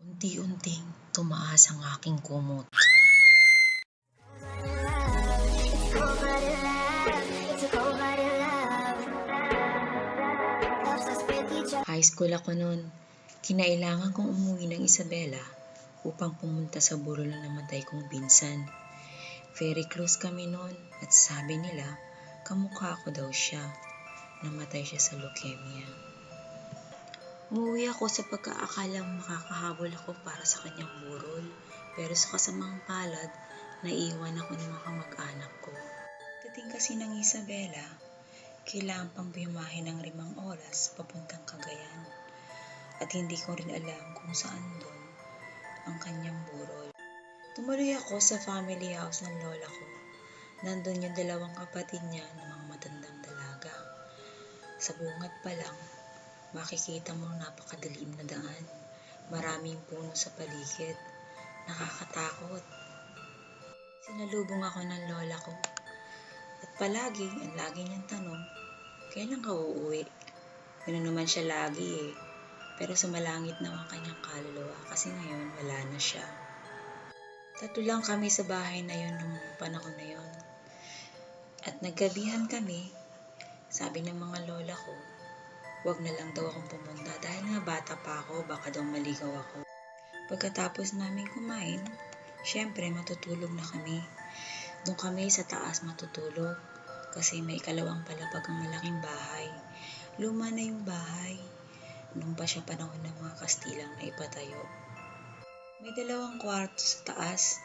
Unti-unting tumaas ang aking kumot. High school ako noon. Kinailangan kong umuwi ng Isabela upang pumunta sa burol ng namatay kong pinsan. Very close kami noon at sabi nila kamukha ko daw siya. Namatay siya sa leukemia. Umuwi ako sa pagkaakalang makakahabol ako para sa kanyang burol. Pero sa kasamang palad, naiwan ako ng mga kamag-anak ko. Dating kasi ng Isabela, kailangan pang biyahe ng 5 oras papuntang Cagayan. At hindi ko rin alam kung saan doon ang kanyang burol. Tumuloy ako sa family house ng lola ko. Nandun yung 2 kapatid niya na mga matandang dalaga. Sa bungad pa lang, makikita mong napakadilim na daan. Maraming puno sa paligid. Nakakatakot. Sinalubong ako ng lola ko. At ang lagi niyang tanong, kailan ka uuwi? Ganoon naman siya lagi eh. Pero sumalangit na ang kanyang kaluluwa kasi ngayon wala na siya. 3 lang kami sa bahay na yun nung panahon na yun. At naggabihan kami, sabi ng mga lola ko, wag na lang daw akong pumunta dahil nga bata pa ako, baka daw maligaw ako. Pagkatapos namin kumain, syempre matutulog na kami. Doon kami sa taas matutulog kasi may 2 palapag ang malaking bahay. Luma na yung bahay. Nung pa siya panahon ng mga Kastilang na ipatayo. May 2 kwarto sa taas,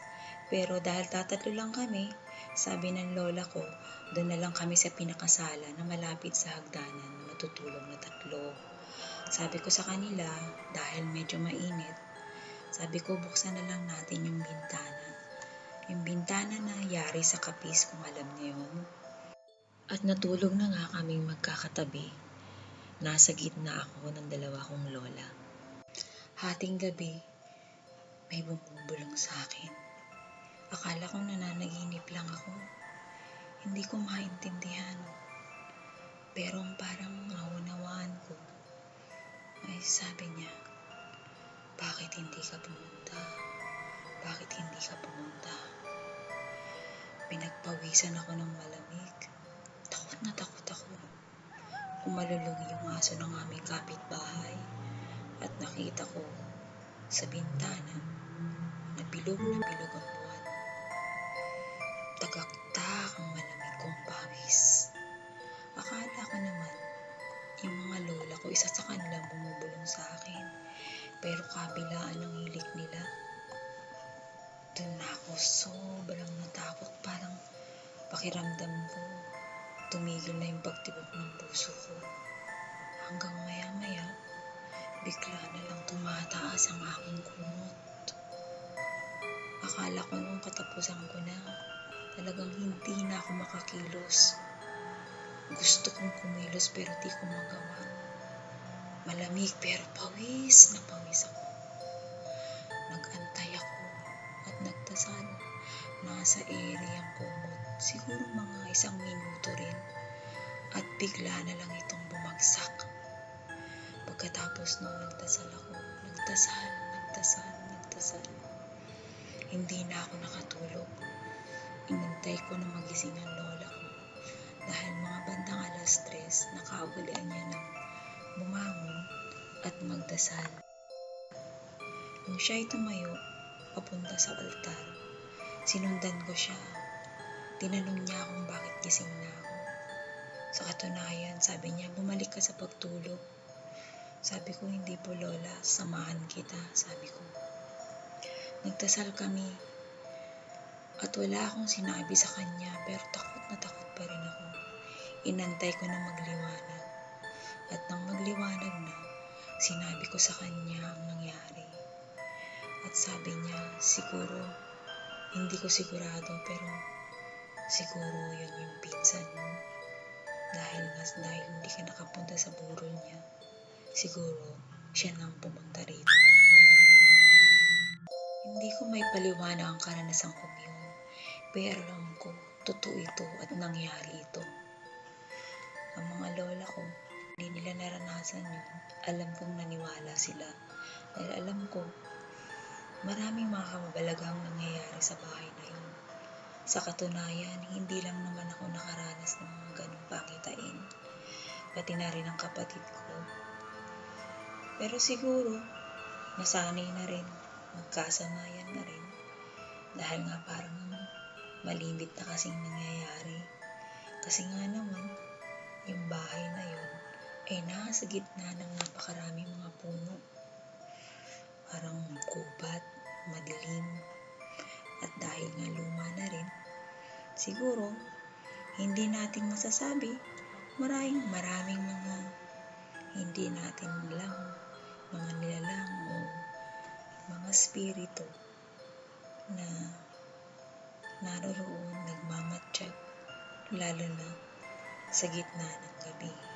pero dahil 3 lang kami, sabi ng lola ko, doon na lang kami sa pinakasala na malapit sa hagdanan na matutulog na 3. Sabi ko sa kanila, dahil medyo mainit, sabi ko buksan na lang natin yung bintana. Yung bintana na yari sa kapis kung alam niyo yun. At natulog na nga kaming magkakatabi. Nasa gitna ako ng 2 kong lola. Hating gabi, may bumubulong sa akin. Akala ko nananaginip lang ako. Hindi ko maintindihan. Pero parang naunawaan ko. Ay sabi niya, bakit hindi ka pumunta? Bakit hindi ka pumunta? Pinagpawisan ako ng malamig. Takot na takot ako. Umalulong yung aso ng aming kapitbahay at nakita ko sa bintana na bilog ang buwan. Tagaktak ang malamig kong pawis. Akala ko naman yung mga lola ko isa sa kanila bumubulong sa akin, pero kabilaan ng hilik nila. Doon na ako sobrang natakot, parang pakiramdam ko tumigil na yung pagtibok ng puso ko. Hanggang maya-maya, bigla na lang tumataas ang aking kumot. Akala ko nung katapusan ko na, talagang hindi na ako makakilos. Gusto kong kumilos pero di ko magawa. Malamig pero pawis na pawis ako. Nagantay ako at nagdasal. Nasa area ang kumot, siguro mga 1 minuto rin. At bigla na lang itong bumagsak. Pagkatapos noon nagdasal ako. Nagdasal. Hindi na ako nakatulog. Inantay ko na magising ang lola ko. Dahil mga bandang 3:00, nakaugalian niya ng bumangon at magdasal. Nung siya'y tumayo, papunta sa altar, sinundan ko siya. Tinanong niya kung bakit gising na ako. Sa katunayan, sabi niya, bumalik ka sa pagtulog. Sabi ko, hindi po lola, samahan kita, sabi ko. Nagdasal kami at wala akong sinabi sa kanya, pero takot na takot pa rin ako. Inantay ko na magliwanag. At nang magliwanag na, sinabi ko sa kanya ang nangyari. At sabi niya, siguro, hindi ko sigurado, pero siguro yun yung pinsan mo. Dahil hindi ka nakapunta sa burol niya, siguro siya nang pumunta rito. Hindi ko may paliwanag ang karanasan kong yun, pero alam ko, totoo ito at nangyari ito. Ang mga lola ko, hindi nila naranasan yun. Alam kong naniwala sila. Dahil alam ko, Maraming mga kababalaghang nangyayari sa bahay na yun. Sa katunayan, hindi lang naman ako nakaranas ng mga ganong pakitain, pati na rin ang kapatid ko. Pero siguro, nasanay na rin, magkasamayan na rin, dahil nga parang malimit na kasing nangyayari. Kasi nga naman, yung bahay na yun ay nasa gitna ng napakaraming mga puno. Parang gubat, madilim, at dahil nga luma na rin, siguro, hindi natin masasabi, maraming mga hindi natin alam, mga nilalang o mga spirito na naroroon nagmamatsyag, lalo na sa gitna ng gabi.